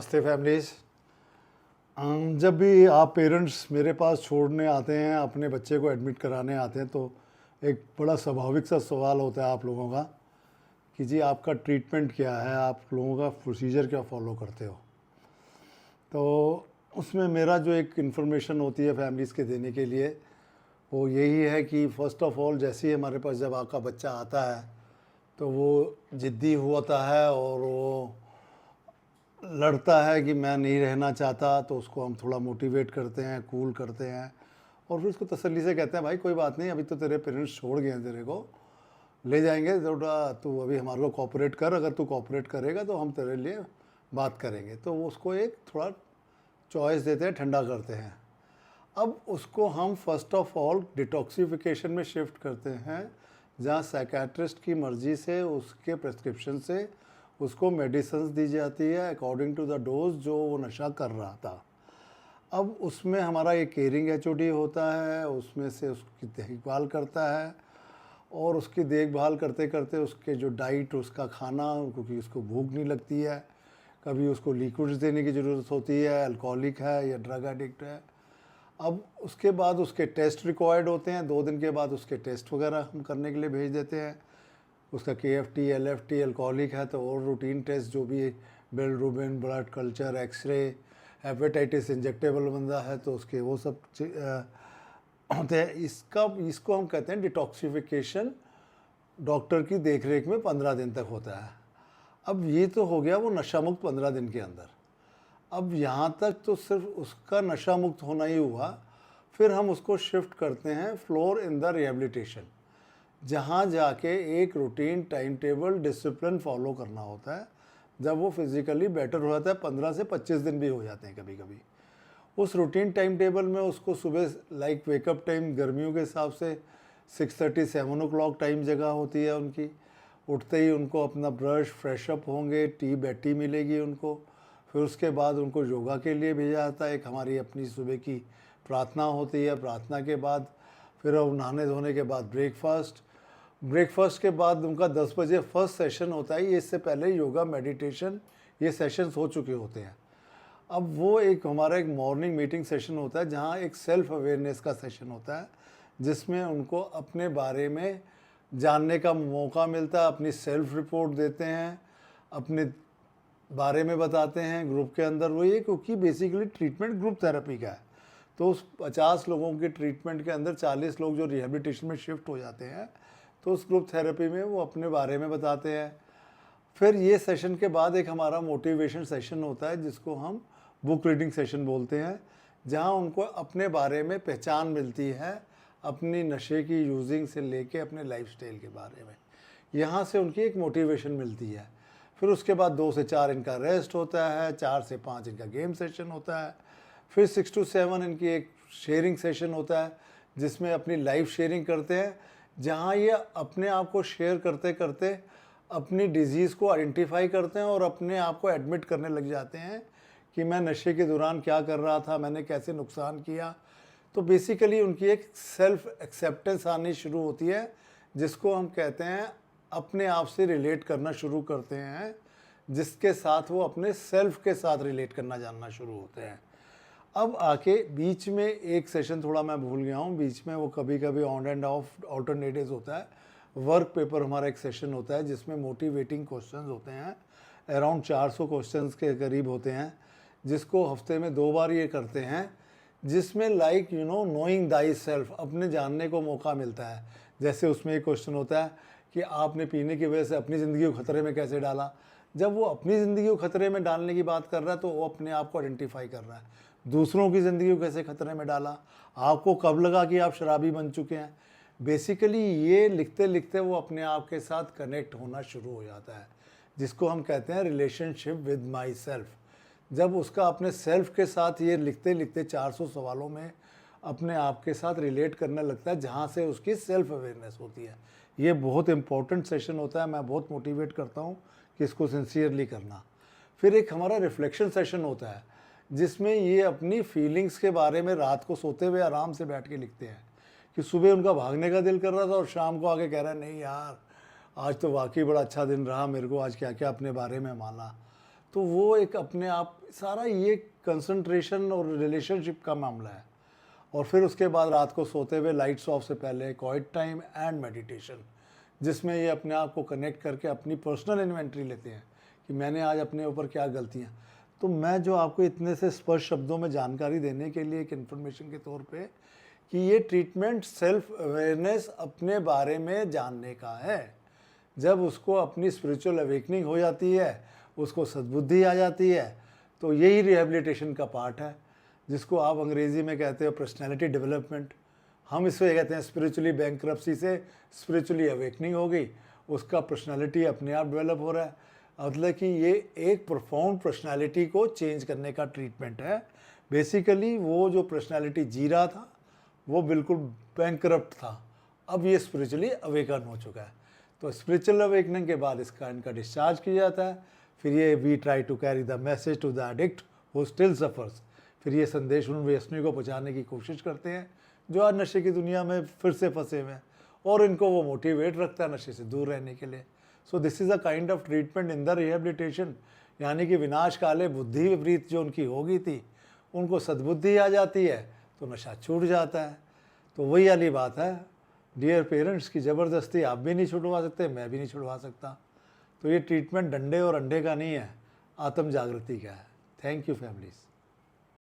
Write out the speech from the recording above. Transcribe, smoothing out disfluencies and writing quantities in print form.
नमस्ते फैमिलीज। जब भी आप पेरेंट्स मेरे पास छोड़ने आते हैं, अपने बच्चे को एडमिट कराने आते हैं, तो एक बड़ा स्वाभाविक सा सवाल होता है आप लोगों का कि जी आपका ट्रीटमेंट क्या है, आप लोगों का प्रोसीजर क्या फॉलो करते हो। तो उसमें मेरा जो एक इन्फॉर्मेशन होती है फैमिलीज़ के देने के लिए वो यही है कि फ़र्स्ट ऑफ़ ऑल जैसे ही हमारे पास जब आपका बच्चा आता है तो वो ज़िद्दी होता है और वो लड़ता है कि मैं नहीं रहना चाहता, तो उसको हम थोड़ा मोटिवेट करते हैं, कूल करते हैं और फिर उसको तसल्ली से कहते हैं भाई कोई बात नहीं, अभी तो तेरे पेरेंट्स छोड़ गए हैं, तेरे को ले जाएंगे, थोड़ा तू अभी हमारे को कोऑपरेट कर, अगर तू कोऑपरेट करेगा तो हम तेरे लिए बात करेंगे। तो वो उसको एक थोड़ा चॉइस देते हैं, ठंडा करते हैं। अब उसको हम फर्स्ट ऑफ ऑल डिटॉक्सिफिकेशन में शिफ्ट करते हैं, जहाँ साइकेट्रिस्ट की मर्ज़ी से उसके प्रेस्क्रिप्शन से उसको मेडिसिन्स दी जाती है अकॉर्डिंग टू द डोज जो वो नशा कर रहा था। अब उसमें हमारा एक केयरिंग एचओडी होता है, उसमें से उसकी देखभाल करता है और उसकी देखभाल करते करते उसके जो डाइट, उसका खाना, क्योंकि उसको भूख नहीं लगती है, कभी उसको लिक्विड्स देने की ज़रूरत होती है, अल्कोहलिक है या ड्रग एडिक्ट है। अब उसके बाद उसके टेस्ट रिक्वायर्ड होते हैं, 2 दिन के बाद उसके टेस्ट वगैरह हम करने के लिए भेज देते हैं। उसका KFT, LFT अल्कोहलिक है तो और रूटीन टेस्ट जो भी bilirubin, blood culture, X ray, hepatitis injectable बंदा है तो उसके वो सब होते हैं। इसको हम कहते हैं डिटॉक्सिफिकेशन, डॉक्टर की देखरेख में 15 दिन तक होता है। अब ये तो हो गया वो नशा मुक्त 15 दिन के अंदर। अब यहाँ तक तो सिर्फ उसका नशा मुक्त होना ही हुआ, फिर हम उसको शिफ्ट करते हैं फ्लोर इन द रिहेबिलिटेशन, जहाँ जाके एक routine time table discipline follow करना होता है। जब वो फिज़िकली बेटर हो जाता है, 15 से 25 दिन भी हो जाते हैं कभी कभी। उस रूटीन टाइम टेबल में उसको सुबह लाइक वेकअप टाइम गर्मियों के हिसाब से 6:30 7 o'clock टाइम जगह होती है उनकी। उठते ही उनको अपना ब्रश, फ्रेशअप होंगे, टी बैटी मिलेगी उनको। फिर उसके बाद उनको योगा के लिए भेजा जाता है। एक हमारी अपनी सुबह की प्रार्थना होती है, प्रार्थना के बाद फिर अब नहाने धोने के बाद ब्रेकफास्ट के बाद उनका 10 बजे फर्स्ट सेशन होता है। ये इससे पहले योगा, मेडिटेशन ये सेशंस हो चुके होते हैं। अब वो एक हमारा एक मॉर्निंग मीटिंग सेशन होता है, जहाँ एक सेल्फ अवेयरनेस का सेशन होता है, जिसमें उनको अपने बारे में जानने का मौका मिलता है। अपनी सेल्फ रिपोर्ट देते हैं, अपने बारे में बताते हैं ग्रुप के अंदर। वो ये क्योंकि बेसिकली ट्रीटमेंट ग्रुप थेरेपी का है, तो उस 50 लोगों के ट्रीटमेंट के अंदर 40 लोग जो रिहेबिलिटेशन में शिफ्ट हो जाते हैं, तो उस ग्रुप थेरेपी में वो अपने बारे में बताते हैं। फिर ये सेशन के बाद एक हमारा मोटिवेशन सेशन होता है, जिसको हम बुक रीडिंग सेशन बोलते हैं, जहाँ उनको अपने बारे में पहचान मिलती है, अपनी नशे की यूजिंग से लेके अपने लाइफस्टाइल के बारे में। यहाँ से उनकी एक मोटिवेशन मिलती है। फिर उसके बाद 2 से 4 इनका रेस्ट होता है, 4 से 5 इनका गेम सेशन होता है। फिर 6 to 7 इनकी एक शेयरिंग सेशन होता है, जिसमें अपनी लाइफ शेयरिंग करते हैं, जहाँ ये अपने आप को शेयर करते करते अपनी डिजीज़ को आइडेंटिफाई करते हैं और अपने आप को एडमिट करने लग जाते हैं कि मैं नशे के दौरान क्या कर रहा था, मैंने कैसे नुकसान किया। तो बेसिकली उनकी एक सेल्फ एक्सेप्टेंस आनी शुरू होती है, जिसको हम कहते हैं अपने आप से रिलेट करना शुरू करते हैं, जिसके साथ वो अपने सेल्फ के साथ रिलेट करना जानना शुरू होते हैं। अब आके बीच में एक सेशन थोड़ा मैं भूल गया हूँ, बीच में वो कभी कभी ऑन एंड ऑफ ऑल्टरनेटिव्स होता है। वर्क पेपर हमारा एक सेशन होता है, जिसमें मोटिवेटिंग क्वेश्चंस होते हैं, अराउंड 400 क्वेश्चंस के करीब होते हैं, जिसको हफ्ते में 2 बार ये करते हैं, जिसमें लाइक नोइंग दाई सेल्फ, अपने जानने को मौका मिलता है। जैसे उसमें एक क्वेश्चन होता है कि आपने पीने की वजह से अपनी ज़िंदगी को खतरे में कैसे डाला। जब वो अपनी ज़िंदगी को खतरे में डालने की बात कर रहा है, तो वो अपने आप को आइडेंटिफाई कर रहा है। दूसरों की ज़िंदगी को कैसे खतरे में डाला, आपको कब लगा कि आप शराबी बन चुके हैं। बेसिकली ये लिखते लिखते वो अपने आप के साथ कनेक्ट होना शुरू हो जाता है, जिसको हम कहते हैं रिलेशनशिप विद माई सेल्फ। जब उसका अपने सेल्फ के साथ ये लिखते लिखते 400 सवालों में अपने आप के साथ रिलेट करने लगता है, जहाँ से उसकी सेल्फ अवेयरनेस होती है। ये बहुत इंपॉर्टेंट सेशन होता है, मैं बहुत मोटिवेट करता हूँ कि इसको सिंसियरली करना। फिर एक हमारा रिफ्लेक्शन सेशन होता है, जिसमें ये अपनी फीलिंग्स के बारे में रात को सोते हुए आराम से बैठ के लिखते हैं कि सुबह उनका भागने का दिल कर रहा था और शाम को आके कह रहा है नहीं यार, आज तो वाकई बड़ा अच्छा दिन रहा, मेरे को आज क्या क्या अपने बारे में माना। तो वो एक अपने आप सारा ये कंसंट्रेशन और रिलेशनशिप का मामला है। और फिर उसके बाद रात को सोते हुए लाइट्स ऑफ से पहले क्वाइट टाइम एंड मेडिटेशन, जिसमें ये अपने आप को कनेक्ट करके अपनी पर्सनल इन्वेंट्री लेते हैं कि मैंने आज अपने ऊपर क्या गलतियाँ। तो मैं जो आपको इतने से स्पष्ट शब्दों में जानकारी देने के लिए एक इन्फॉर्मेशन के तौर पे कि ये ट्रीटमेंट सेल्फ अवेयरनेस अपने बारे में जानने का है। जब उसको अपनी स्पिरिचुअल अवेकनिंग हो जाती है, उसको सद्बुद्धि आ जाती है, तो यही रिहेबिलिटेशन का पार्ट है, जिसको आप अंग्रेज़ी में कहते हो पर्सनैलिटी डेवलपमेंट। हम इसे कहते हैं स्पिरिचुअली बैंकरप्सी से स्पिरिचुअली अवेकनिंग हो गई, उसका पर्सनैलिटी अपने आप डेवलप हो रहा है। मतलब कि ये एक प्रोफाउंड पर्सनैलिटी को चेंज करने का ट्रीटमेंट है। बेसिकली वो जो पर्सनैलिटी जी रहा था वो बिल्कुल बैंकरप्ट था, अब ये स्पिरिचुअली अवेकन हो चुका है। तो स्पिरिचुअल अवेकनिंग के बाद इनका डिस्चार्ज किया जाता है। फिर ये we try to carry the message to the addict who still suffers. फिर ये संदेश उन व्यसनियों को पहुँचाने की कोशिश करते हैं जो आज नशे की दुनिया में फिर से फंसे हुए हैं, और इनको वो मोटिवेट रखता है नशे से दूर रहने के लिए। So this is a kind of treatment in the rehabilitation, यानी कि विनाश काले बुद्धि विपरीत जो उनकी हो गई थी, उनको सद्बुद्धि आ जाती है तो नशा छूट जाता है। तो वही वाली बात है डियर पेरेंट्स की ज़बरदस्ती आप भी नहीं छुड़वा सकते, मैं भी नहीं छुड़वा सकता। तो ये ट्रीटमेंट डंडे और अंडे का नहीं है, आत्म जागृति का है। Thank you families.